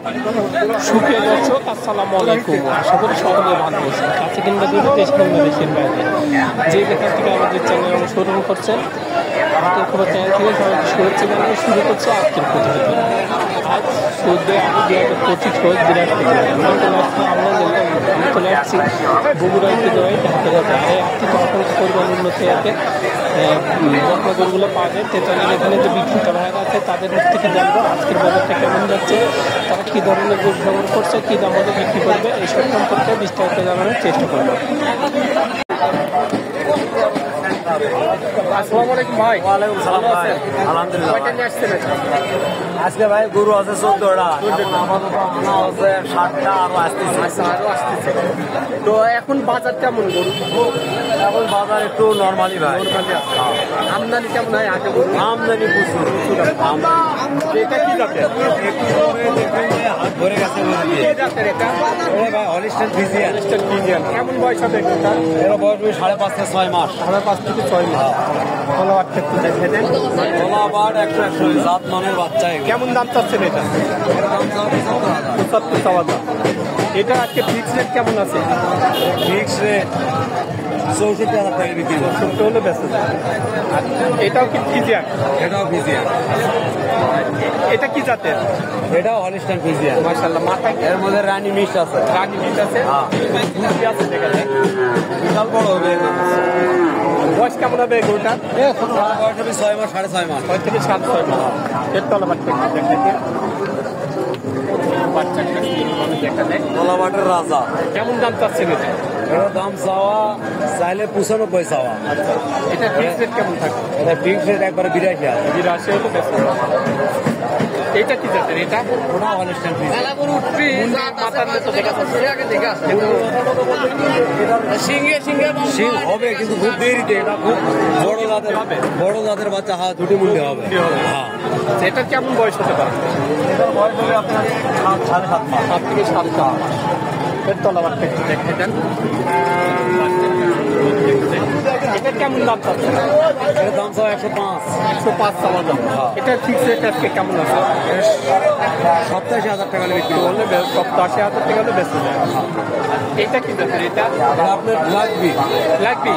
সুপ্রিয় দর্শক, আসসালামু আলাইকুম। আশা করি সকলে ভালো আছেন। কাছে কিংবা দূরে, দেশ কিংবা দেশের বাইরে যে যেখান থেকে আমাদের চ্যানেল অনুসরণ করছেন, হাতের খবর চ্যানেল থেকে সবাইকে শুভেচ্ছা জানিয়ে শুরু করছে আজকের প্রতিবেদন। আজ 14/8/2025 রোজ দিনাজপুর আমি চলে আসছি বগুড়া ঐতিহ্যবাহী ঢাকা বাজার। এই হাটটি অত্যন্ত পরিমাণ উন্নত আছে। বকনাগুলো পাওয়া যায় তেতালের এখানে যে বিক্রেতা ভাইরা আছে তাদের মুখ থেকে জানবো আজকের বাজারটা কেমন যাচ্ছে, তারা কী ধরনের গরু ব্যবহার করছে, কী দাম মধ্যে বিক্রি করবে, এইসব সম্পর্কে বিস্তারিত জানানোর চেষ্টা করবো। আসসালামু আলাইকুম ভাই। ওয়ালাইকুম সালাম ভাই। আলহামদুলিল্লাহ। আজকে ভাই গরু আছে 14টা, আপাতত আনা আছে 60টা, আরো আসতেছে। তো এখন বাজার কেমন গরু? এখন বাজার একটু নর্মালি ভাই। আমদানি কেমন হয় আগে গরু? আমদানি প্রচুর। এটা কি জাতের? হাত ভরে গেছে জাতের এটা ভাই। Holstein Friesian. কেমন বয়স হবে এটা? এর বয়স 5.5 থেকে 6 মাস। 5 থেকে 6 মাস। ফলোয়ারটা একটু দেখে দেন। গোলাবাট 100 জাত মানের বাচ্চা। কেমন দাম চাচ্ছেন এটা? 75 চাওয়া দাম। এটা আজকে ফিক্স রেট কেমন আছে? ফিক্স রেট 64,000 টাকা বিক্রি করছে। 70 হলে বেঁচে যায়। আর এটাও কি ফিজিয়ান? এটাও ফ্রিজিয়ান। এটা কি জাতের? এটাও হলিস্টাইন ফ্রিজিয়ান। মাশাআল্লাহ। মাথায় এর মধ্যে রানী মিক্স আছে। রানী মিট আছে। কি আছে দেখা যায়? বিশাল বড় হবে। বয়স কেমন হবে গরুটার? বয়স হবে 6 মাস, 6.5 মাস। 6 থেকে 7 মাস। এর তলা বাচ্চা দেখা যায়। বাচ্চাটা দেখা যায়। গোলাবাটের রাজা। কেমন দাম চাচ্ছেন এটা? এর দাম চাইলে 95 চাওয়া। আচ্ছা, এটা ফিক্স রেট কেমন থাকে? এটা ফিক্স রেট একবারে 82,000। 82 হলে বেশি। এটা কি জাতের? এটা ওটা হলিস্টাইন ফ্রিজিয়ান। মাথার মতো দেখা যাচ্ছে। সিং হবে কিন্তু খুব দেরিতে। এটা খুব বড় জাতের বাচ্চা। হ্যাঁ, দুটি মূল্যে হবে। হ্যাঁ। এটার কেমন বয়স হতে পারে? এটার বয়স হবে আপনার 7.5 মাস। 7 থেকে 7 মাস। এর তলাবারটা একটু দেখে দেন। এটা কেমন দাম চাচ্ছে? এটার দাম 105। 105 চাওয়া দাম। এটার ফিক্স রেট আজকে কেমন আছে? 87,000 টাকা বিক্রি করবে। হলে 87,000 টাকা হলে বেশি যায়। এটা কি জাতের? এটা আপনার লাগবে লাগবি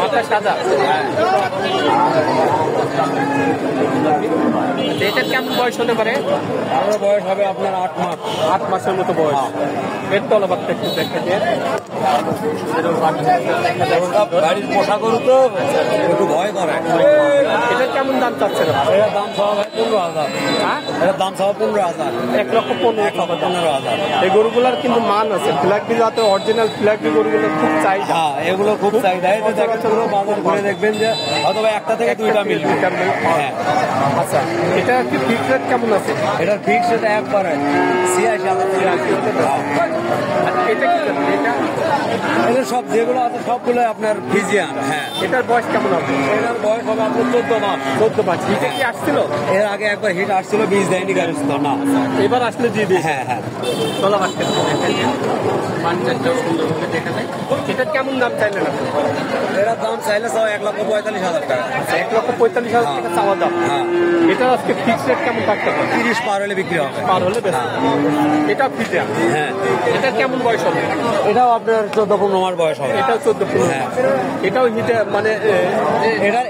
মাথা সাদা। এটা কেমন বয়স হতে পারে? আমার বয়স হবে আপনার 8 মাস। 8 মাসের মতো বয়স। এর তলাবারটা একটু দেখে দিয়ে। বাড়ির পোষা গরু তো একটু ভয় করে। এটা কেমন দাম চাচ্ছেন? এটার দাম সব 15,000। হ্যাঁ, এটার দাম সব 15,000। 1,15,000। এই গরুগুলার কিন্তু মান আছে। ফ্ল্যাগবি যাতে অরিজিনাল ফ্ল্যাগবি গরুগুলো খুব চাহিদা। হ্যাঁ, এগুলো খুব চাহিদা। এই যে দেখাচ্ছে বাজার ঘুরে দেখবেন যে অথবা একটা থেকে দুইটা মিলবে। হ্যাঁ। আচ্ছা, এটা কি ফিক্স রেট কেমন আছে? এটার ফিক্স রেট একবারে 86,000। এটা কি জাতের? এটা এদের সব যেগুলো আছে সবগুলো আপনার ফ্রিজিয়ান। হ্যাঁ। এটার বয়স কেমন হবে? এটার বয়স হবে আপনার 14 মাস। 14 মাস। হিটে কি আসছিল? এর আগে একবার হিট আসছিল, বীজ দেয়নি গাড়ি না। এবার আসলে দিয়ে দিই। হ্যাঁ হ্যাঁ। চলা বাচ্চা মানটাও সুন্দরভাবে দেখা যায়। এটা কেমন দাম চাইলেন আপনি? এটার দাম চাইলে সব 1,45,000 টাকা। 1,45,000 টাকা চাওয়া দাম। হ্যাঁ। এটা আজকে ফিক্স রেট কেমন থাকতে পারে? 30 পার হলে বিক্রি হবে। পার হলে বেশি। এটা ফিটে। হ্যাঁ। এটা কেমন বয়স হবে? এটাও আপনার 14-15 মাস বয়স হবে। এটাও 14 হ্যাঁ। এটাও হিটে মানে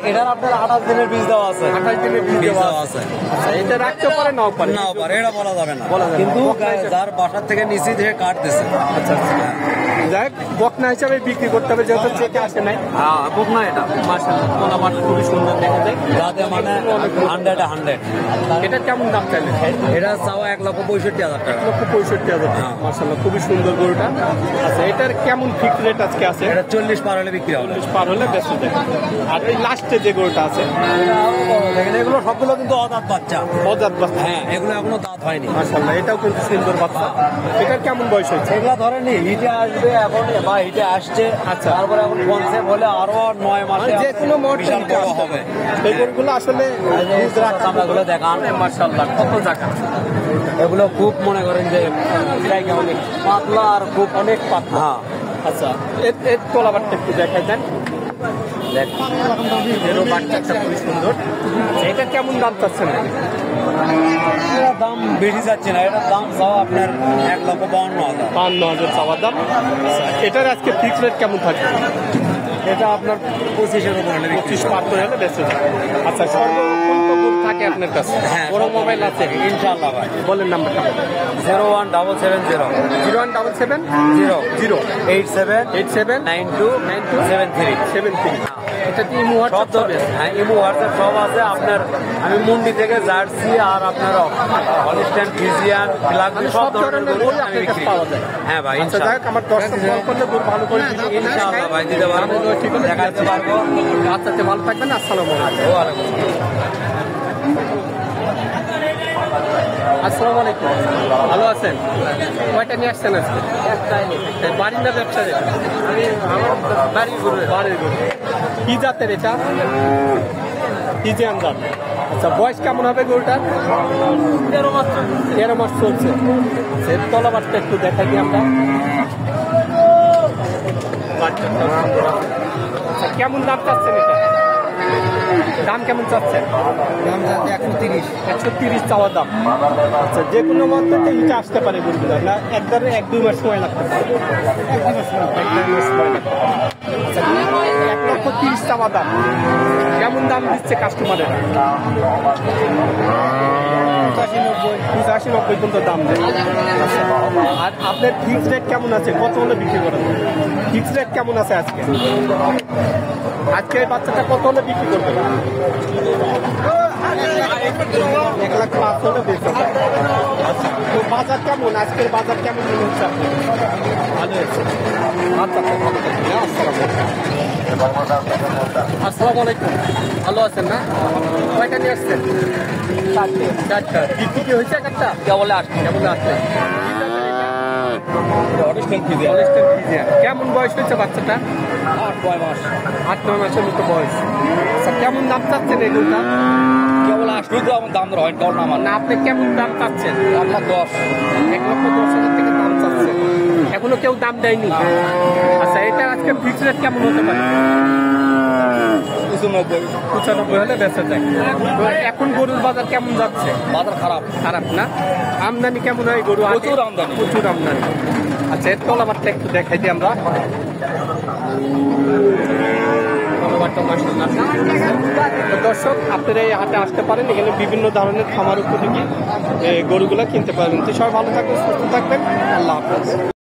এটার আপনার 28 দিনের বীজ দেওয়া আছে। 28 দিনের বীজ দেওয়া আছে। এটা রাখতে পারে নাও পারে। নাও পারে, এটা বলা যাবে না। বলা যাবে না। কিন্তু যার বাসার থেকে নিচে ধরে কাটতেছে। আচ্ছা আচ্ছা। যাই হোক, বকনা হিসাবে বিক্রি করতে হবে যেহেতু চেকে আসে নাই। হ্যাঁ, বুক না এটা। মাশাআল্লাহ, তোলা মাঠ খুবই সুন্দর দেখা যায়। যাতে মানে 100 এটা কেমন দাম চাইলে? এটা চাওয়া 1,65,000 টাকা। 1,65,000 টাকা। মাশাআল্লাহ, খুবই সুন্দর গরুটা। আচ্ছা, এটার কেমন ফিক্স রেট আজকে আছে? এটা 40 পার হলে বিক্রি হবে। 40 পার হলে বেশি যায়। আর এই লাস্টে যে গরুটা আছে দেখেন, এগুলো সবগুলো কিন্তু অদাঁত বাচ্চা। অজাত বাচ্চা। হ্যাঁ, এগুলো এখনো দাঁত হয়নি। মাশাআল্লাহ, এটাও কিন্তু সুন্দর বাচ্চা। এটার কেমন বয়স হয়েছে? এগুলা ধরেনি হিটে আসবে এখন, বা হিটে আসছে। আচ্ছা। তারপরে এখন কনসেপ্ট হলে আরো 9 মাসে যে কোনো বিশাল বড় হবে। এই গরুগুলো আসলে চামড়াগুলো দেখান। মাশাআল্লাহ, কত জায়গা। এগুলো খুব মনে করেন যে জায়গা অনেক পাতলা আর খুব অনেক পাতলা। হ্যাঁ। আচ্ছা, এর তোলাবারটা একটু দেখাই দেন। এরও বাচ্চাটা খুবই সুন্দর। আচ্ছা, এটা কেমন দাম চাচ্ছেন? এটা দাম বেশি যাচ্ছে না, এটার দাম চাওয়া আপনার 1,52,000। 52,000 চাওয়ার দাম। আচ্ছা, এটার আজকে ফিক্স রেট কেমন থাকবে? এটা আপনার 25-এর উপরে 25 পার করে হলে বেঁচে যাবে। আচ্ছা, সর্বক্ষণ তো গরু থাকে আপনার কাছে? হ্যাঁ, বড় মোবাইল আছে? ইনশাআল্লাহ ভাই। বলেন নাম্বারটা। 01770 0177 0 87 87 92 92 73 73। এটা কি ইমো সব হোয়াটসঅ্যাপ তো হবে? হ্যাঁ, ইমো হোয়াটসঅ্যাপ সব আছে আপনার। আমি মুন্ডি থেকে জার্সি আর আপনার হলিস্টাইন ফ্রিজিয়ান মানে সব ধরনের গরু আমি আপনার কাছে বিক্রি পাওয়া করি। যায়। হ্যাঁ ভাই, আচ্ছা, যাই হোক, আমার দর্শক কল করলে গরু ভালো করে দিবেন ইনশাআল্লাহ ভাই, দিতে পারবো, ঠিক আছে, দেখাতে পারবো। আচ্ছা, আচ্ছা, ভালো থাকবেন। আসসালামু আলাইকুম। ওয়ালাইকুম আসসালামু আলাইকুম। ভালো আছেন? কয়টা নিয়ে আসছেন আজকে? বাড়ির না ব্যবসার? আমার বাড়ির গরু। বাড়ির গরু। কি জাতের এটা? ফ্রিজিয়ান জাত। আচ্ছা, বয়স কেমন হবে গরুটার? 13 মাস চলছে। সে তলাবারটা একটু দেখাই দিই আমরা। আচ্ছা, কেমন দাম চাচ্ছেন এটা? দাম কেমন চাচ্ছেন? 130 চাওয়া দাম। আচ্ছা, যে কোনো মধ্যে হিটে আসতে পারে গরুগুলো না? একবারে 1-2 মাস সময় লাগতে পারে? 1-2 মাস সময় লাগতে পারে। আচ্ছা, 1,30,000 চাওয়া দাম। কেমন দাম দিচ্ছে কাস্টমারেরা? 85-90 পর্যন্ত দাম দেয়। আর আপনার ফিক্স রেট কেমন আছে? কত হলে বিক্রি করেন? ফিক্স রেট কেমন আছে আজকে? আজকে এই বাচ্চাটা কত হলে বিক্রি করবে? 1,05,000 হলে বেচা যায়। আচ্ছা, তো বাজার কেমন? আজকের বাজার কেমন মনে হচ্ছে আপনার? ভালো হচ্ছে। আচ্ছা, আচ্ছা, ভালো থাকবেন। আসসালামু আলাইকুম। ভালো আছেন না? কয়টা নিয়ে আসছেন? 4টা। বিক্রি কি হয়েছে একটা? কেবল আসছে। কেমন বয়স হয়েছে বাচ্চাটা? 8-9 মাস। 8-9 মাসের মতো বয়স। আচ্ছা, কেমন দাম চাচ্ছেন এগুলোটা? কেবল আসলেই তো আমার দাম হয়, কারণ আমার না, আপনি কেমন দাম চাচ্ছেন? 1,10,000। 1,10,000 থেকে দাম চাচ্ছে। এখনো কেউ দাম দেয়নি? আচ্ছা, এটা আজকে ফিক্স রেট কেমন হতে পারে? 95 হলে বেঁচে যায়। তো এখন গরুর বাজার কেমন যাচ্ছে? বাজার খারাপ না? আমদানি কেমন হয় গরু? প্রচুর আমদানি। প্রচুর আমদানি। আচ্ছা, এর তলাবারটা একটু দেখাই দিই আমরা। তো দর্শক, আপনারা এই হাটে আসতে পারেন। এখানে বিভিন্ন ধরনের খামার উপযোগী গরুগুলা কিনতে পারবেন। তো সবাই ভালো থাকবেন, সুস্থ থাকবেন। আল্লাহ হাফেজ।